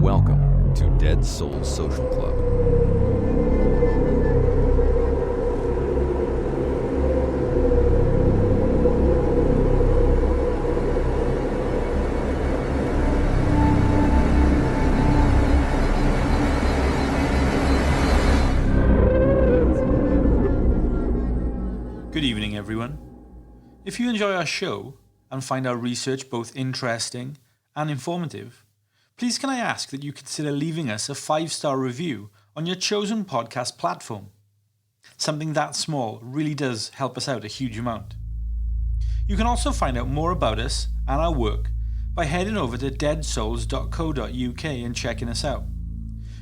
Welcome to Dead Souls Social Club. Good evening, everyone. If you enjoy our show and find our research both interesting and informative, please can I ask that you consider leaving us a 5-star review on your chosen podcast platform. Something that small really does help us out a huge amount. You can also find out more about us and our work by heading over to deadsouls.co.uk and checking us out.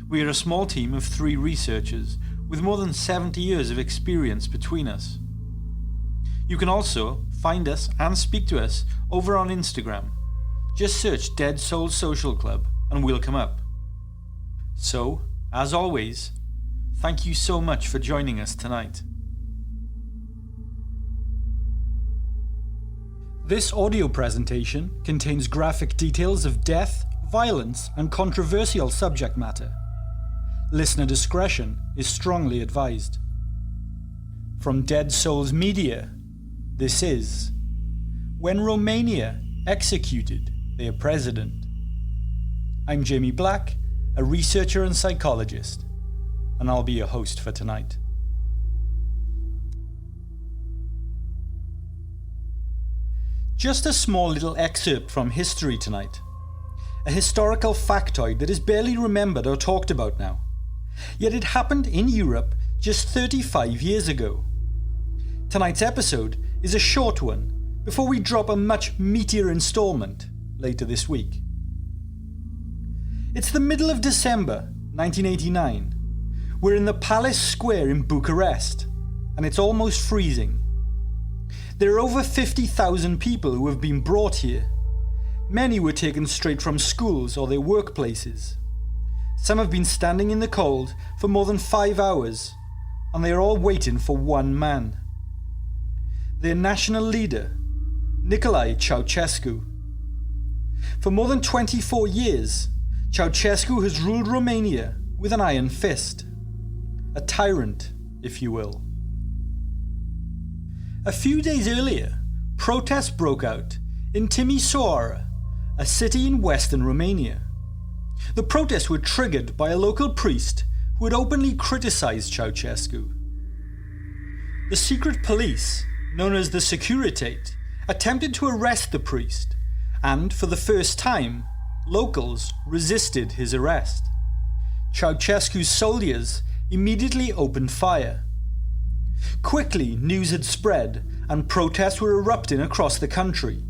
We are a small team of 3 researchers with more than 70 years of experience between us. You can also find us and speak to us over on Instagram. Just search Dead Souls Social Club and we'll come up. So, as always, thank you so much for joining us tonight. This audio presentation contains graphic details of death, violence, and controversial subject matter. Listener discretion is strongly advised. From Dead Souls Media, this is When Romania Executed Their President. I'm Jamie Black, a researcher and psychologist, and I'll be your host for tonight. Just a small little excerpt from history tonight. A historical factoid that is barely remembered or talked about now. Yet it happened in Europe just 35 years ago. Tonight's episode is a short one before we drop a much meatier installment later this week. It's the middle of December 1989. We're in the Palace Square in Bucharest, and it's almost freezing. There are over 50,000 people who have been brought here. Many were taken straight from schools or their workplaces. Some have been standing in the cold for more than 5 hours, and they are all waiting for one man. Their national leader, Nicolae Ceaușescu. For more than 24 years, Ceaușescu has ruled Romania with an iron fist. A tyrant, if you will. A few days earlier, protests broke out in Timișoara, a city in western Romania. The protests were triggered by a local priest who had openly criticized Ceaușescu. The secret police, known as the Securitate, attempted to arrest the priest, and for the first time, locals resisted his arrest. Ceaușescu's soldiers immediately opened fire. Quickly, news had spread, and protests were erupting across the country.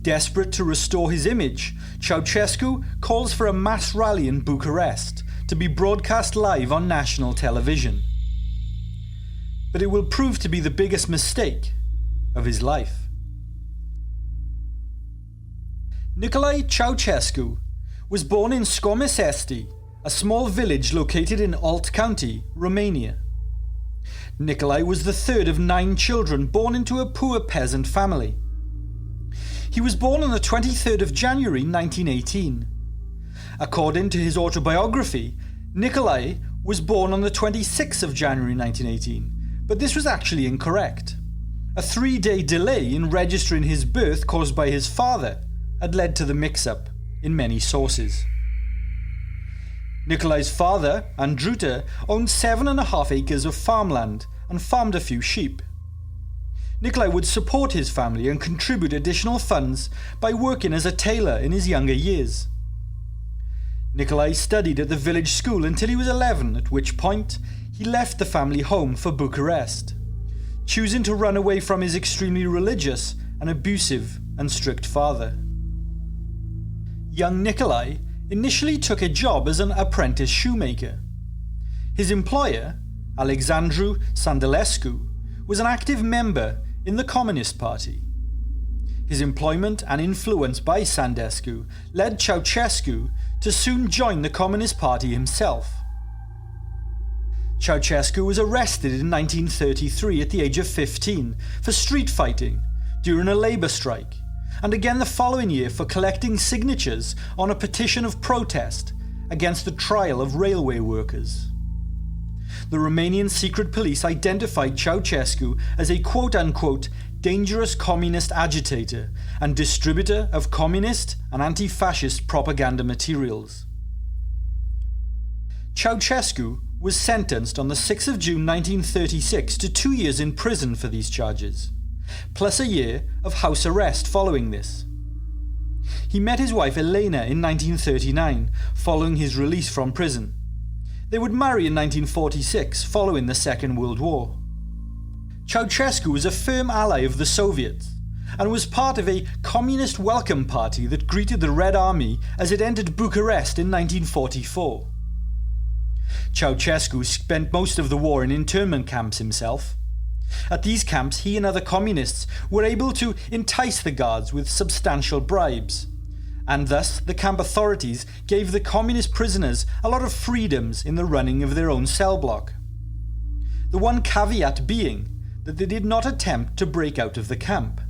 Desperate to restore his image, Ceaușescu calls for a mass rally in Bucharest to be broadcast live on national television. But it will prove to be the biggest mistake of his life. Nicolae Ceaușescu was born in Scomisesti, a small village located in Alt County, Romania. Nicolae was the third of 9 children born into a poor peasant family. He was born on the 23rd of January 1918. According to his autobiography, Nicolae was born on the 26th of January 1918, but this was actually incorrect. A 3-day delay in registering his birth caused by his father had led to the mix-up in many sources. Nicolae's father, Andruta, owned 7.5 acres of farmland and farmed a few sheep. Nicolae would support his family and contribute additional funds by working as a tailor in his younger years. Nicolae studied at the village school until he was 11, at which point he left the family home for Bucharest, choosing to run away from his extremely religious and abusive and strict father. Young Nicolae initially took a job as an apprentice shoemaker. His employer, Alexandru Sandulescu, was an active member in the Communist Party. His employment and influence by Sandescu led Ceaușescu to soon join the Communist Party himself. Ceaușescu was arrested in 1933 at the age of 15 for street fighting during a labour strike, and again the following year for collecting signatures on a petition of protest against the trial of railway workers. The Romanian secret police identified Ceaușescu as a quote-unquote dangerous communist agitator and distributor of communist and anti-fascist propaganda materials. Ceaușescu was sentenced on the 6th of June 1936 to 2 years in prison for these charges, plus a year of house arrest following this. He met his wife Elena in 1939, following his release from prison. They would marry in 1946, following the Second World War. Ceaușescu was a firm ally of the Soviets, and was part of a communist welcome party that greeted the Red Army as it entered Bucharest in 1944. Ceaușescu spent most of the war in internment camps himself. At these camps, he and other communists were able to entice the guards with substantial bribes, and thus the camp authorities gave the communist prisoners a lot of freedoms in the running of their own cell block. The one caveat being that they did not attempt to break out of the camp.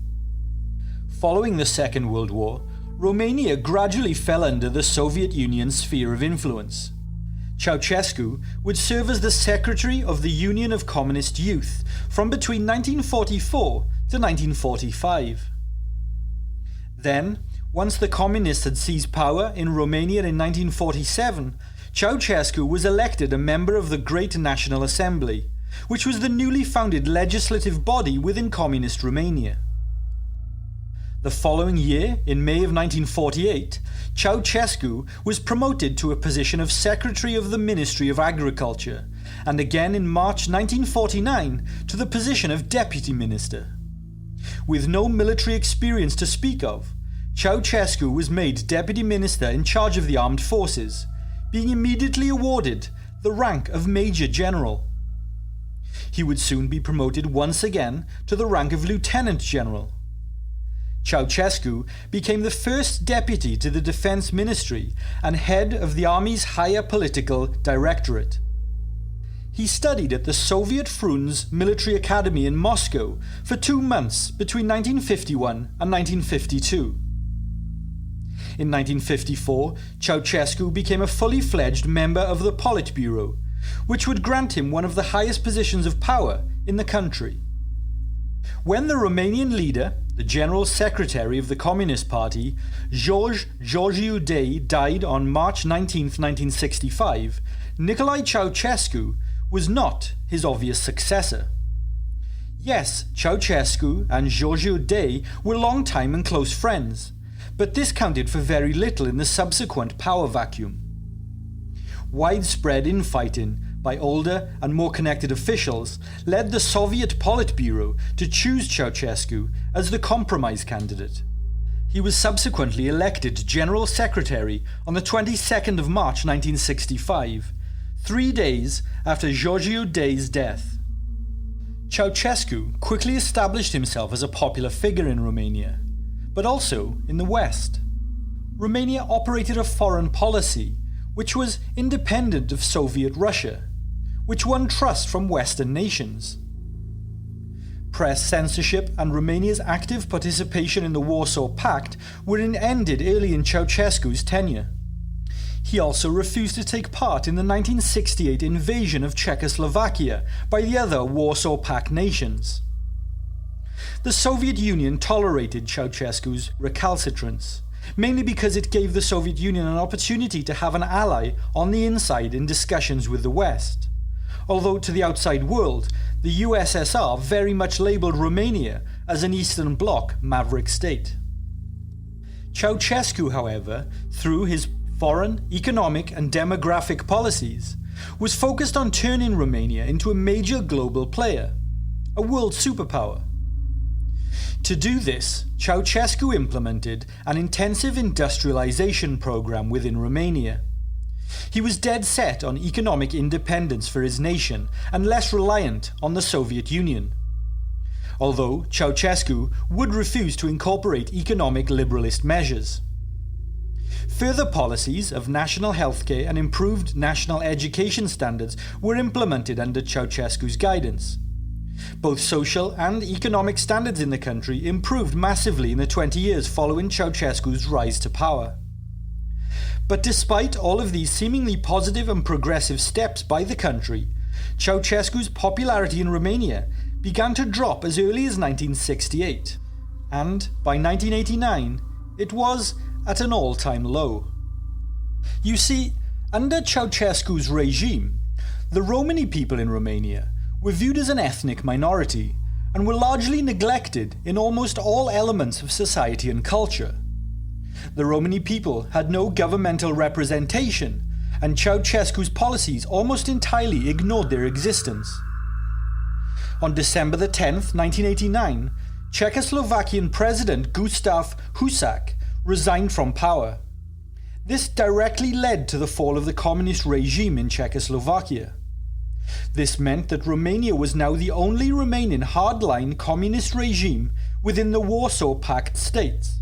Following the Second World War, Romania gradually fell under the Soviet Union's sphere of influence. Ceaușescu would serve as the secretary of the Union of Communist Youth from between 1944 to 1945. Then, once the communists had seized power in Romania in 1947, Ceaușescu was elected a member of the Great National Assembly, which was the newly founded legislative body within Communist Romania. The following year, in May of 1948, Ceaușescu was promoted to a position of Secretary of the Ministry of Agriculture, and again in March 1949 to the position of Deputy Minister. With no military experience to speak of, Ceaușescu was made Deputy Minister in charge of the armed forces, being immediately awarded the rank of Major General. He would soon be promoted once again to the rank of Lieutenant General. Ceaușescu became the first deputy to the Defense Ministry and head of the Army's Higher Political Directorate. He studied at the Soviet Frunze Military Academy in Moscow for 2 months between 1951 and 1952. In 1954, Ceaușescu became a fully fledged member of the Politburo, which would grant him one of the highest positions of power in the country. When the Romanian leader, the General Secretary of the Communist Party, Georgiu Dei, died on March 19, 1965, Nicolae Ceaușescu was not his obvious successor. Yes, Ceaușescu and Georgiu Dei were long-time and close friends, but this counted for very little in the subsequent power vacuum. Widespread infighting by older and more connected officials led the Soviet Politburo to choose Ceaușescu as the compromise candidate. He was subsequently elected General Secretary on the 22nd of March 1965, 3 days after Georgiu Dei's death. Ceaușescu quickly established himself as a popular figure in Romania, but also in the West. Romania operated a foreign policy which was independent of Soviet Russia, which won trust from Western nations. Press censorship and Romania's active participation in the Warsaw Pact were ended early in Ceaușescu's tenure. He also refused to take part in the 1968 invasion of Czechoslovakia by the other Warsaw Pact nations. The Soviet Union tolerated Ceaușescu's recalcitrance, mainly because it gave the Soviet Union an opportunity to have an ally on the inside in discussions with the West, although to the outside world, the USSR very much labelled Romania as an Eastern Bloc maverick state. Ceaușescu, however, through his foreign, economic and demographic policies, was focused on turning Romania into a major global player, a world superpower. To do this, Ceaușescu implemented an intensive industrialization program within Romania. He was dead set on economic independence for his nation and less reliant on the Soviet Union. Although Ceaușescu would refuse to incorporate economic liberalist measures. Further policies of national healthcare and improved national education standards were implemented under Ceaușescu's guidance. Both social and economic standards in the country improved massively in the 20 years following Ceaușescu's rise to power. But despite all of these seemingly positive and progressive steps by the country, Ceaușescu's popularity in Romania began to drop as early as 1968, and by 1989 it was at an all-time low. You see, under Ceaușescu's regime, the Romani people in Romania were viewed as an ethnic minority and were largely neglected in almost all elements of society and culture. The Romani people had no governmental representation, and Ceaușescu's policies almost entirely ignored their existence. On December the 10th, 1989, Czechoslovakian President Gustav Husak resigned from power. This directly led to the fall of the communist regime in Czechoslovakia. This meant that Romania was now the only remaining hardline communist regime within the Warsaw Pact states,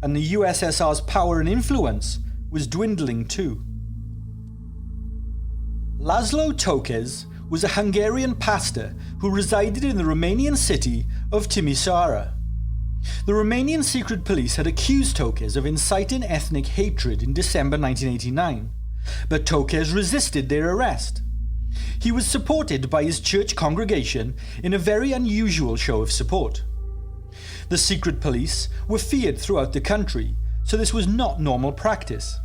and the USSR's power and influence was dwindling too. Laszlo Tokes was a Hungarian pastor who resided in the Romanian city of Timisoara. The Romanian secret police had accused Tokes of inciting ethnic hatred in December 1989, but Tokes resisted their arrest. He was supported by his church congregation in a very unusual show of support. The secret police were feared throughout the country, so this was not normal practice.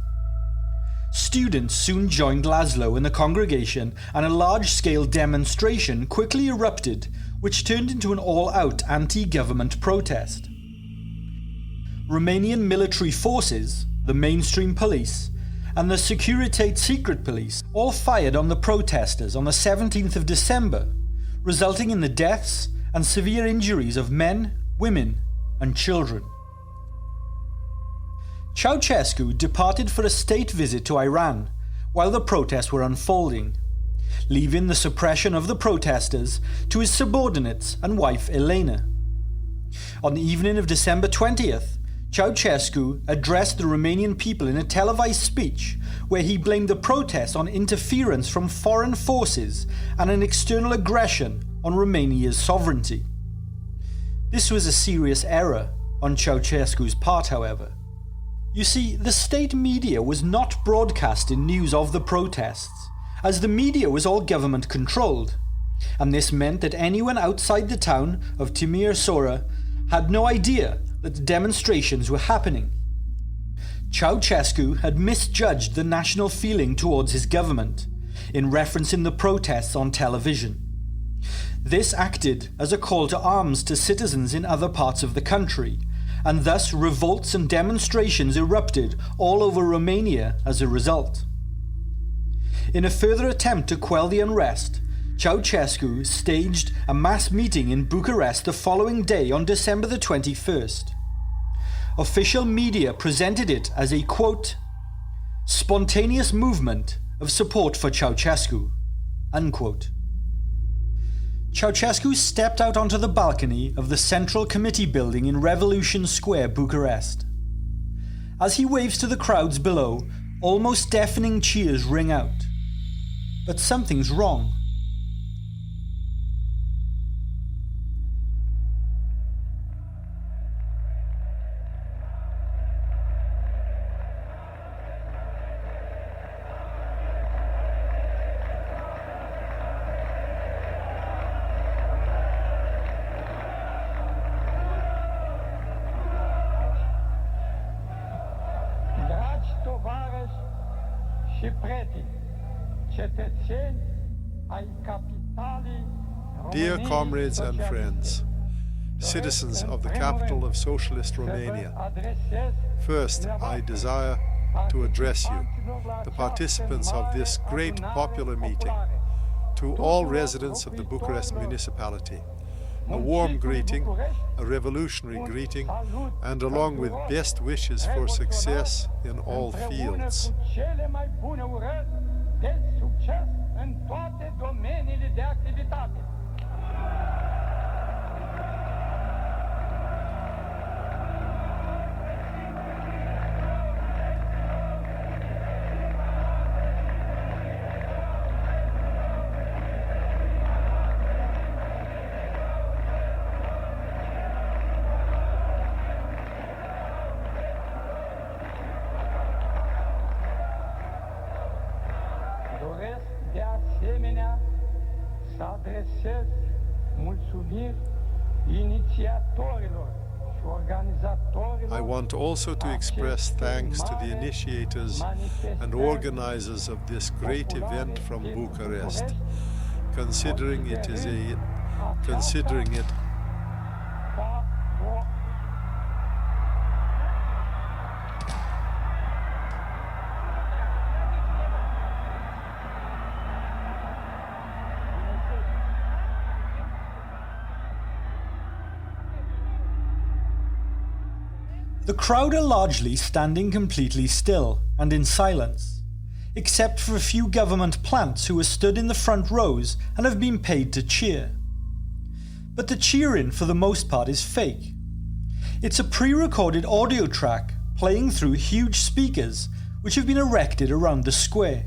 Students soon joined Laszlo in the congregation, and a large-scale demonstration quickly erupted, which turned into an all-out anti-government protest. Romanian military forces, the mainstream police, and the Securitate secret police all fired on the protesters on the 17th of December, resulting in the deaths and severe injuries of men, women, and children. Ceaușescu departed for a state visit to Iran while the protests were unfolding, leaving the suppression of the protesters to his subordinates and wife Elena. On the evening of December 20th, Ceaușescu addressed the Romanian people in a televised speech where he blamed the protests on interference from foreign forces and an external aggression on Romania's sovereignty. This was a serious error on Ceaușescu's part, however. You see, the state media was not broadcasting news of the protests, as the media was all government-controlled, and this meant that anyone outside the town of Timisoara had no idea that the demonstrations were happening. Ceaușescu had misjudged the national feeling towards his government in referencing the protests on television. This acted as a call to arms to citizens in other parts of the country, and thus revolts and demonstrations erupted all over Romania as a result. In a further attempt to quell the unrest, Ceaușescu staged a mass meeting in Bucharest the following day on December the 21st. Official media presented it as a, quote, spontaneous movement of support for Ceaușescu, unquote. Ceaușescu stepped out onto the balcony of the Central Committee building in Revolution Square, Bucharest. As he waves to the crowds below, almost deafening cheers ring out. But something's wrong. Dear comrades and friends, citizens of the capital of socialist Romania, first I desire to address you, the participants of this great popular meeting, to all residents of the Bucharest municipality, a warm greeting, a revolutionary greeting, and along with best wishes for success in all fields. Doresc de asemenea să adresez mulțumiri inițiatorilor și organizatorilor. I want also to express thanks to the initiators and organizers of this great event from Bucharest, considering it The crowd are largely standing completely still and in silence, except for a few government plants who are stood in the front rows and have been paid to cheer. But the cheering for the most part is fake. It's a pre-recorded audio track playing through huge speakers which have been erected around the square.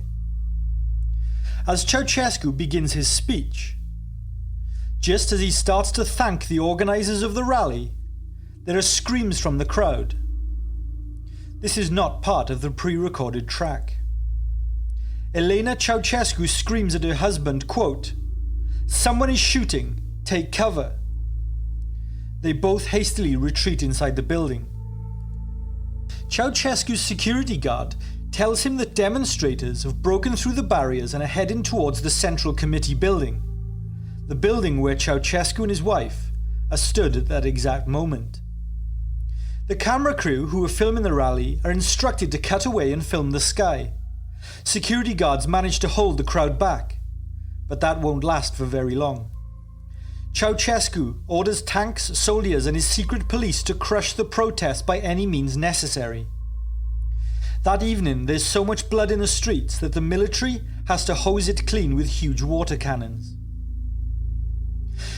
As Ceaușescu begins his speech, just as he starts to thank the organisers of the rally, there are screams from the crowd. This is not part of the pre-recorded track. Elena Ceaușescu screams at her husband, quote, "Someone is shooting, take cover." They both hastily retreat inside the building. Ceaușescu's security guard tells him that demonstrators have broken through the barriers and are heading towards the Central Committee building, the building where Ceaușescu and his wife are stood at that exact moment. The camera crew who are filming the rally are instructed to cut away and film the sky. Security guards manage to hold the crowd back, but that won't last for very long. Ceaușescu orders tanks, soldiers and his secret police to crush the protest by any means necessary. That evening there's so much blood in the streets that the military has to hose it clean with huge water cannons.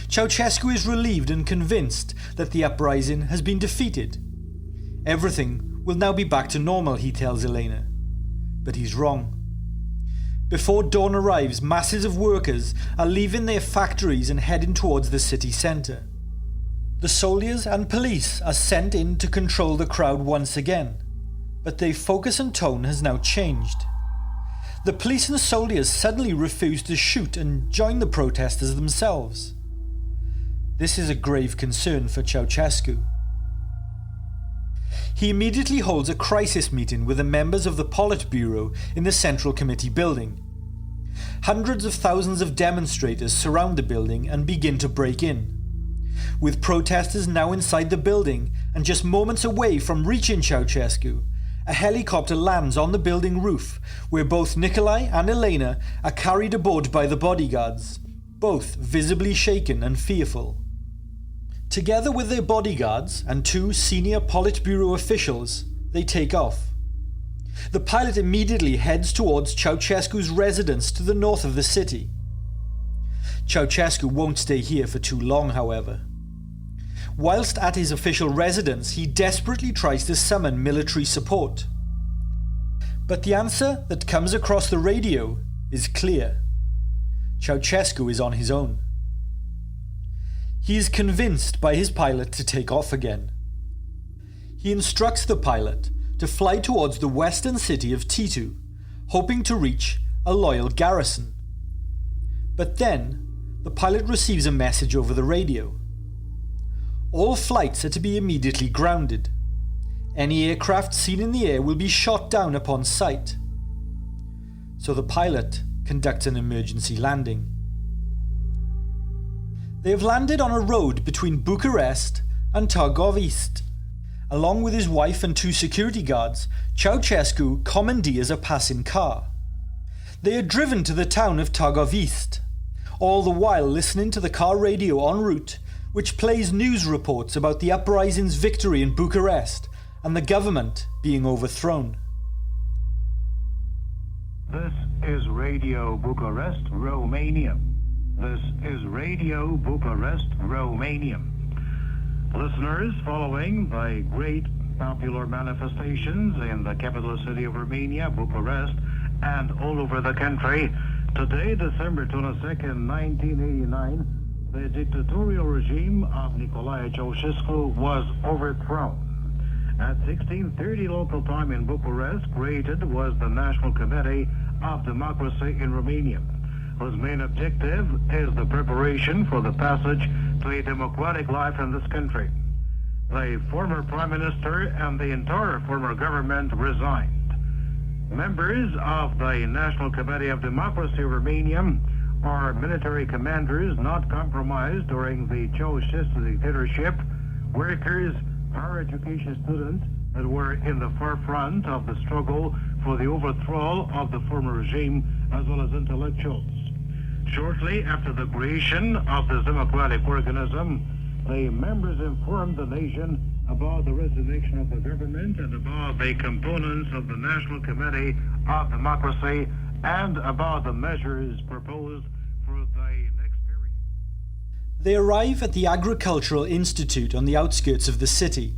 Ceaușescu is relieved and convinced that the uprising has been defeated. Everything will now be back to normal, he tells Elena. But he's wrong. Before dawn arrives, masses of workers are leaving their factories and heading towards the city centre. The soldiers and police are sent in to control the crowd once again, but their focus and tone has now changed. The police and soldiers suddenly refuse to shoot and join the protesters themselves. This is a grave concern for Ceaușescu. He immediately holds a crisis meeting with the members of the Politburo in the Central Committee building. Hundreds of thousands of demonstrators surround the building and begin to break in. With protesters now inside the building and just moments away from reaching Ceaușescu, a helicopter lands on the building roof where both Nicolae and Elena are carried aboard by the bodyguards, both visibly shaken and fearful. Together with their bodyguards and two senior Politburo officials, they take off. The pilot immediately heads towards Ceaușescu's residence to the north of the city. Ceaușescu won't stay here for too long, however. Whilst at his official residence, he desperately tries to summon military support. But the answer that comes across the radio is clear. Ceaușescu is on his own. He is convinced by his pilot to take off again. He instructs the pilot to fly towards the western city of Titu, hoping to reach a loyal garrison. But then, the pilot receives a message over the radio. All flights are to be immediately grounded. Any aircraft seen in the air will be shot down upon sight. So the pilot conducts an emergency landing. They have landed on a road between Bucharest and Târgoviște. Along with his wife and two security guards, Ceaușescu commandeers a passing car. They are driven to the town of Târgoviște, all the while listening to the car radio en route, which plays news reports about the uprising's victory in Bucharest and the government being overthrown. This is Radio Bucharest, Romania. This is Radio Bucharest, Romania. Listeners, following the great popular manifestations in the capital city of Romania, Bucharest, and all over the country, today, December 22nd, 1989, the dictatorial regime of Nicolae Ceaușescu was overthrown. At 16:30 local time in Bucharest, created was the National Committee of Democracy in Romania, whose main objective is the preparation for the passage to a democratic life in this country. The former Prime Minister and the entire former government resigned. Members of the National Committee of Democracy Romania are military commanders not compromised during the Ceaușescu dictatorship, workers, higher education students that were in the forefront of the struggle for the overthrow of the former regime, as well as intellectuals. Shortly after the creation of this democratic organism, the members informed the nation about the resignation of the government and about the components of the National Committee of Democracy and about the measures proposed for the next period. They arrive at the Agricultural Institute on the outskirts of the city,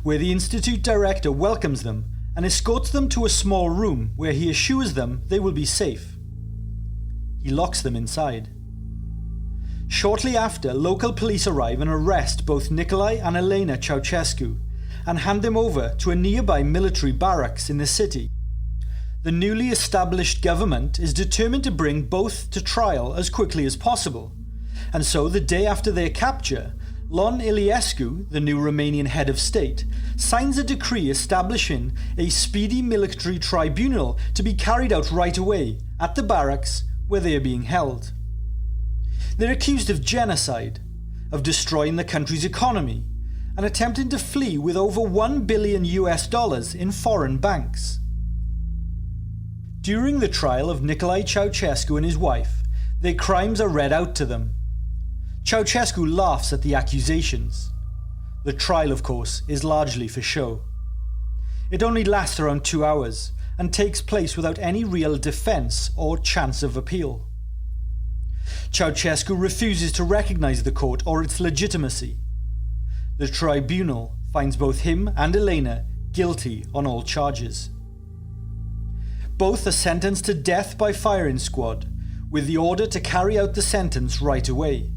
where the institute director welcomes them and escorts them to a small room where he assures them they will be safe. He locks them inside. Shortly after, local police arrive and arrest both Nicolae and Elena Ceaușescu and hand them over to a nearby military barracks in the city. The newly established government is determined to bring both to trial as quickly as possible, and so the day after their capture, Ion Iliescu, the new Romanian head of state, signs a decree establishing a speedy military tribunal to be carried out right away at the barracks where they are being held. They're accused of genocide, of destroying the country's economy, and attempting to flee with over $1 billion in foreign banks. During the trial of Nicolae Ceaușescu and his wife, their crimes are read out to them. Ceaușescu laughs at the accusations. The trial, of course, is largely for show. It only lasts around 2 hours and takes place without any real defence or chance of appeal. Ceaușescu refuses to recognise the court or its legitimacy. The tribunal finds both him and Elena guilty on all charges. Both are sentenced to death by firing squad, with the order to carry out the sentence right away.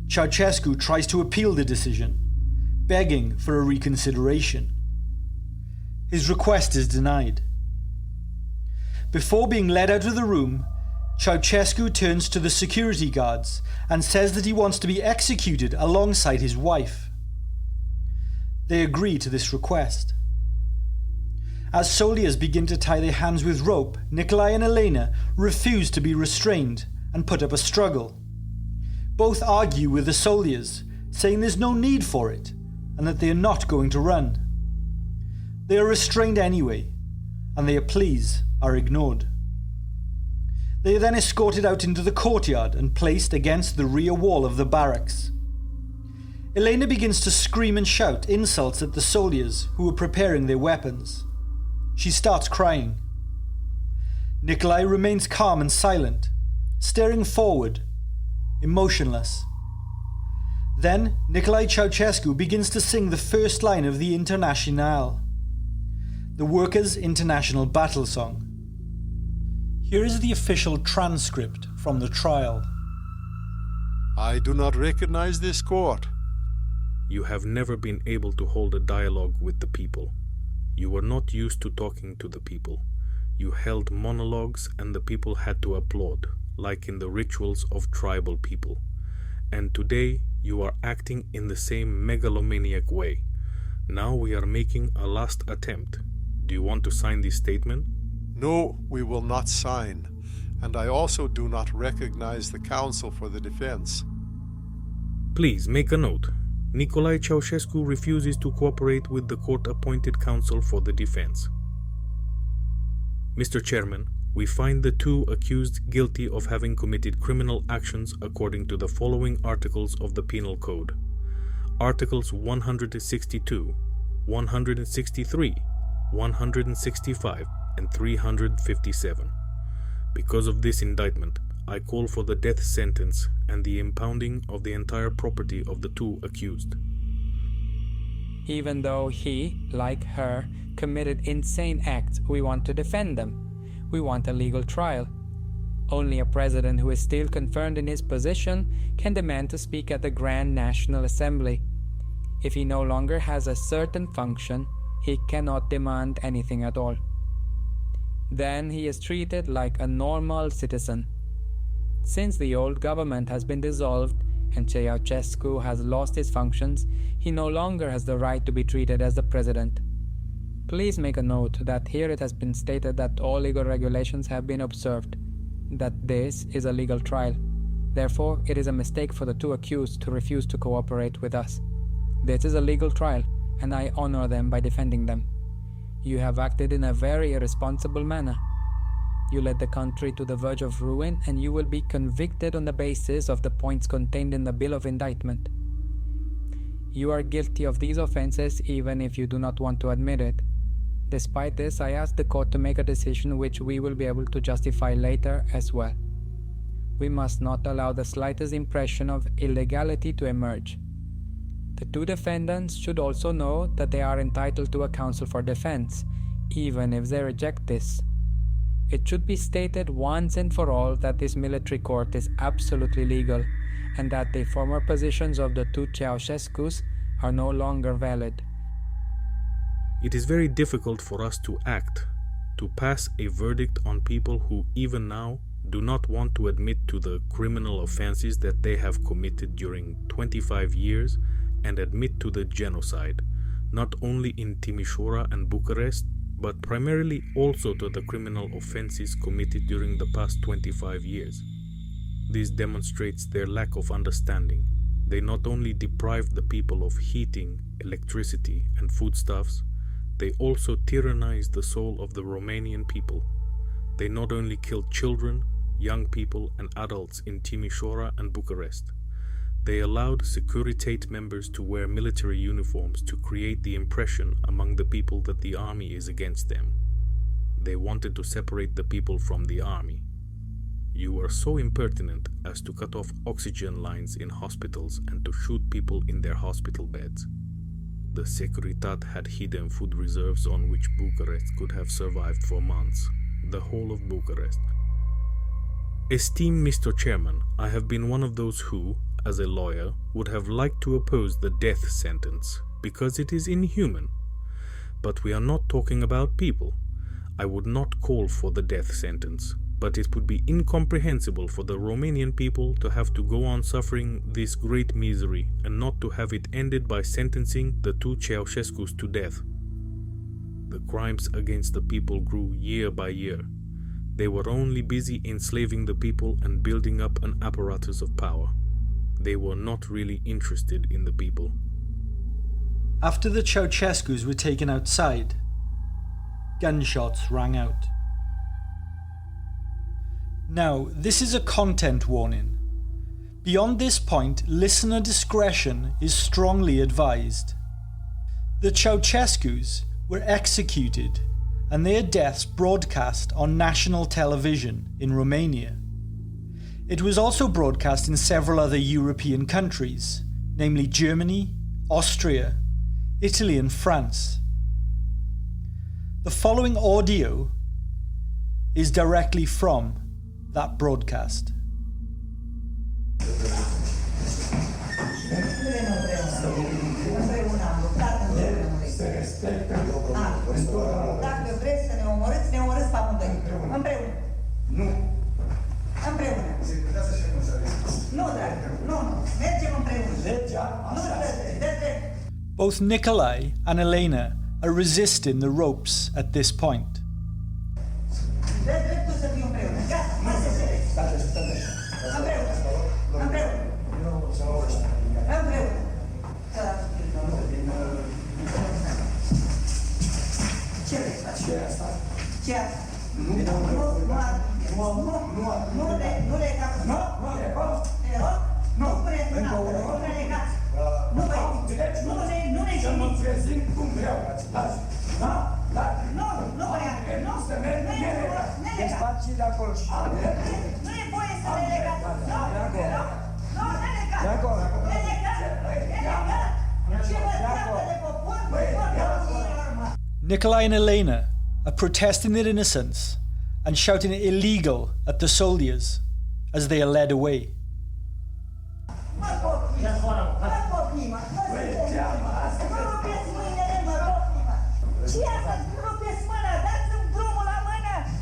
Ceaușescu tries to appeal the decision, begging for a reconsideration. His request is denied. Before being led out of the room, Ceaușescu turns to the security guards and says that he wants to be executed alongside his wife. They agree to this request. As soldiers begin to tie their hands with rope, Nicolae and Elena refuse to be restrained and put up a struggle. Both argue with the soldiers, saying there's no need for it and that they are not going to run. They are restrained anyway, and their pleas are ignored. They are then escorted out into the courtyard and placed against the rear wall of the barracks. Elena begins to scream and shout insults at the soldiers who are preparing their weapons. She starts crying. Nicolae remains calm and silent, staring forward, emotionless. Then Nicolae Ceaușescu begins to sing the first line of the Internationale, the Workers' International Battle Song. Here is the official transcript from the trial. I do not recognize this court. You have never been able to hold a dialogue with the people. You were not used to talking to the people. You held monologues and the people had to applaud, like in the rituals of tribal people. And today you are acting in the same megalomaniac way. Now we are making a last attempt. Do you want to sign this statement? No, we will not sign, and I also do not recognize the counsel for the defense. Please make a note. Nicolae Ceaușescu refuses to cooperate with the court-appointed counsel for the defense. Mr. Chairman, we find the two accused guilty of having committed criminal actions according to the following articles of the Penal Code. Articles 162, 163, 165, and 357. Because of this indictment, I call for the death sentence and the impounding of the entire property of the two accused. Even though he, like her, committed insane acts, we want to defend them. We want a legal trial. Only a president who is still confirmed in his position can demand to speak at the Grand National Assembly. If he no longer has a certain function, he cannot demand anything at all. Then he is treated like a normal citizen. Since the old government has been dissolved and Ceaușescu has lost his functions, he no longer has the right to be treated as the president. Please make a note that here it has been stated that all legal regulations have been observed, that this is a legal trial. Therefore, it is a mistake for the two accused to refuse to cooperate with us. This is a legal trial, and I honor them by defending them. You have acted in a very irresponsible manner. You led the country to the verge of ruin, and you will be convicted on the basis of the points contained in the bill of indictment. You are guilty of these offenses even if you do not want to admit it. Despite this, I ask the court to make a decision which we will be able to justify later as well. We must not allow the slightest impression of illegality to emerge. The two defendants should also know that they are entitled to a counsel for defense, even if they reject this. It should be stated once and for all that this military court is absolutely legal, and that the former positions of the two Ceaușescus are no longer valid. It is very difficult for us to act, to pass a verdict on people who even now do not want to admit to the criminal offenses that they have committed during 25 years and admit to the genocide, not only in Timișoara and Bucharest, but primarily also to the criminal offenses committed during the past 25 years. This demonstrates their lack of understanding. They not only deprived the people of heating, electricity, and foodstuffs, they also tyrannized the soul of the Romanian people. They not only killed children, young people, and adults in Timișoara and Bucharest. They allowed Securitate members to wear military uniforms to create the impression among the people that the army is against them. They wanted to separate the people from the army. You were so impertinent as to cut off oxygen lines in hospitals and to shoot people in their hospital beds. The Securitate had hidden food reserves on which Bucharest could have survived for months, the whole of Bucharest. Esteemed Mr. Chairman, I have been one of those who, as a lawyer, would have liked to oppose the death sentence, because it is inhuman. But we are not talking about people. I would not call for the death sentence, but it would be incomprehensible for the Romanian people to have to go on suffering this great misery and not to have it ended by sentencing the two Ceaușescus to death. The crimes against the people grew year by year. They were only busy enslaving the people and building up an apparatus of power. They were not really interested in the people. After the Ceaușescus were taken outside, gunshots rang out. Now, this is a content warning. Beyond this point, listener discretion is strongly advised. The Ceaușescus were executed and their deaths broadcast on national television in Romania. It was also broadcast in several other European countries, namely Germany, Austria, Italy and France. The following audio is directly from that broadcast. Dacă vreți să ne omorâți, ne omorâți pe amândoi. Împreună. Nu. Împreună. Nu, dragă. Nu. Mergem împreună. Both Nicolae and Elena are resisting the ropes at this point. Dreptul să fim împreună. Gata. Împreună. Împreună. Împreună. Ce vrei să faci? Ce asta? Nu le legați. Nu puneți mâna. Nu le legați. Nu le să mă prezint cum vreau. Nu vreau. Nu să merg nelegat. Despații de acolo. Nu e voie să le legați. Nu, nelegați. Ce vă treabă de popor? Nicolae and Elena are protesting their innocence and shouting illegal at the soldiers as they are led away.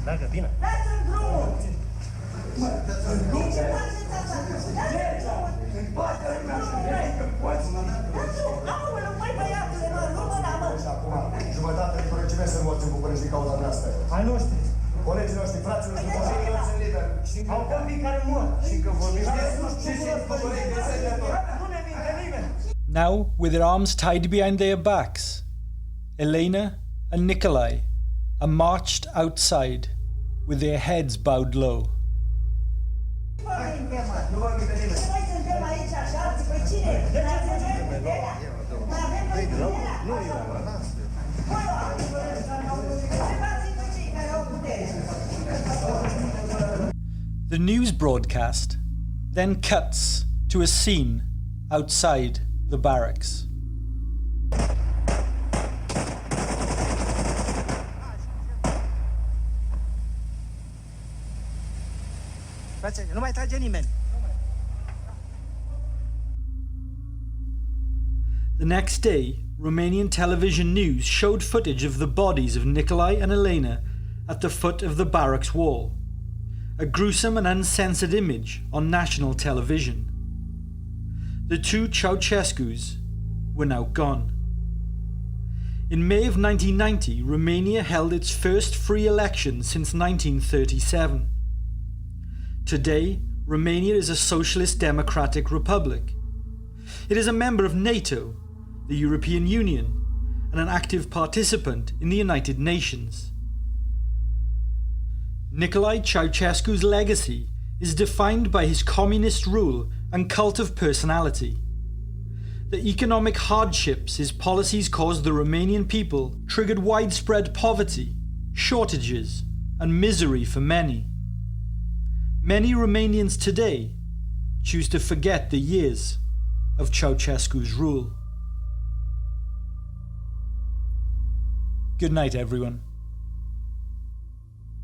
Dacă, bine. Dați-mi drumul! De ce faceți asta? Dați-mi drumul! Aoleu, măi băiatule, mă, nu mă da, mă! Acum, jumătate de regiment sunt morți în București din cauza noastră. Ai noștri. Colegii noștri, frații noștri, colegii noștri sunt liberi. Au copii care mor. Și că vorbim de sus, și părinții de sănător. Nu ne minte nimeni. Now, with their arms tied behind their backs, Elena and Nicolae are marched outside with their heads bowed low. Nu vă minte nimeni. Noi suntem aici așa, păi cine? Mai avem puterea? Mai avem puterea? Întrebați-vă cei care au putere. The news broadcast then cuts to a scene outside the barracks. Frate, nu mai trage nimeni. The next day, Romanian television news showed footage of the bodies of Nicolae and Elena at the foot of the barracks wall, a gruesome and uncensored image on national television. The two Ceaușescus were now gone. In May of 1990, Romania held its first free election since 1937. Today, Romania is a socialist democratic republic. It is a member of NATO, the European Union, and an active participant in the United Nations. Nicolae Ceaușescu's legacy is defined by his communist rule and cult of personality. The economic hardships his policies caused the Romanian people triggered widespread poverty, shortages, and misery for many. Many Romanians today choose to forget the years of Ceaușescu's rule. Good night, everyone.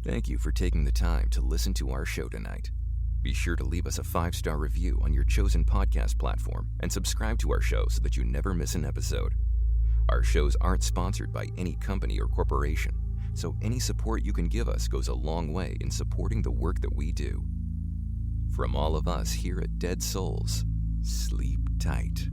Thank you for taking the time to listen to our show tonight. Be sure to leave us a 5-star review on your chosen podcast platform and subscribe to our show so that you never miss an episode. Our shows aren't sponsored by any company or corporation, so any support you can give us goes a long way in supporting the work that we do. From all of us here at Dead Souls, sleep tight.